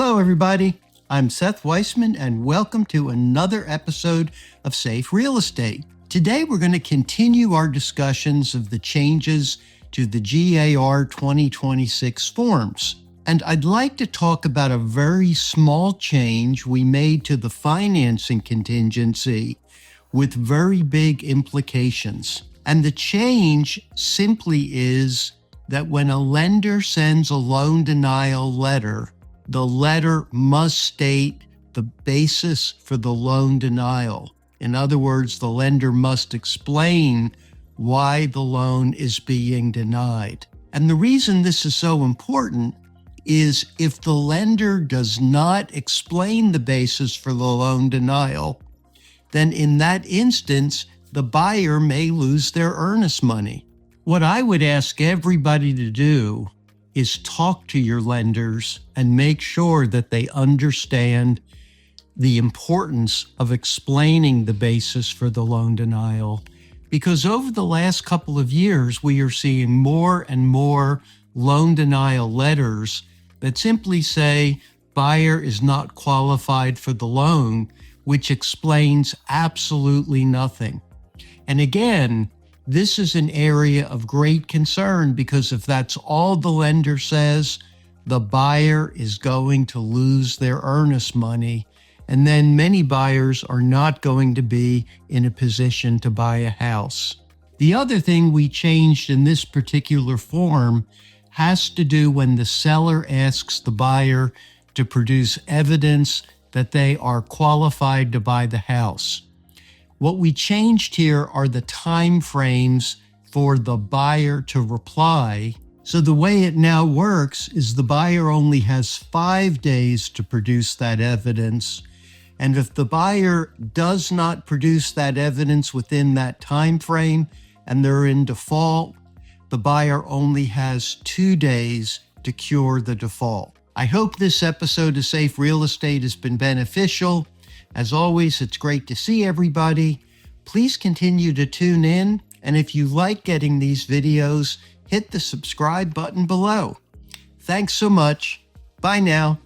Hello, everybody. I'm Seth Weissman, and welcome to another episode of Safe Real Estate. Today, we're going to continue our discussions of the changes to the GAR 2026 forms. And I'd like to talk about a very small change we made to the financing contingency with very big implications. And the change simply is that when a lender sends a loan denial letter, the letter must state the basis for the loan denial. In other words, the lender must explain why the loan is being denied. And the reason this is so important is if the lender does not explain the basis for the loan denial, then in that instance, the buyer may lose their earnest money. What I would ask everybody to do is talk to your lenders and make sure that they understand the importance of explaining the basis for the loan denial. Because over the last couple of years, we are seeing more and more loan denial letters that simply say, buyer is not qualified for the loan, which explains absolutely nothing. And again, this is an area of great concern because if that's all the lender says, the buyer is going to lose their earnest money. And then many buyers are not going to be in a position to buy a house. The other thing we changed in this particular form has to do when the seller asks the buyer to produce evidence that they are qualified to buy the house. What we changed here are the time frames for the buyer to reply. So the way it now works is the buyer only has 5 days to produce that evidence. And if the buyer does not produce that evidence within that time frame and they're in default, the buyer only has 2 days to cure the default. I hope this episode of Safe Real Estate has been beneficial. As always, it's great to see everybody. Please continue to tune in. And if you like getting these videos, hit the subscribe button below. Thanks so much. Bye now.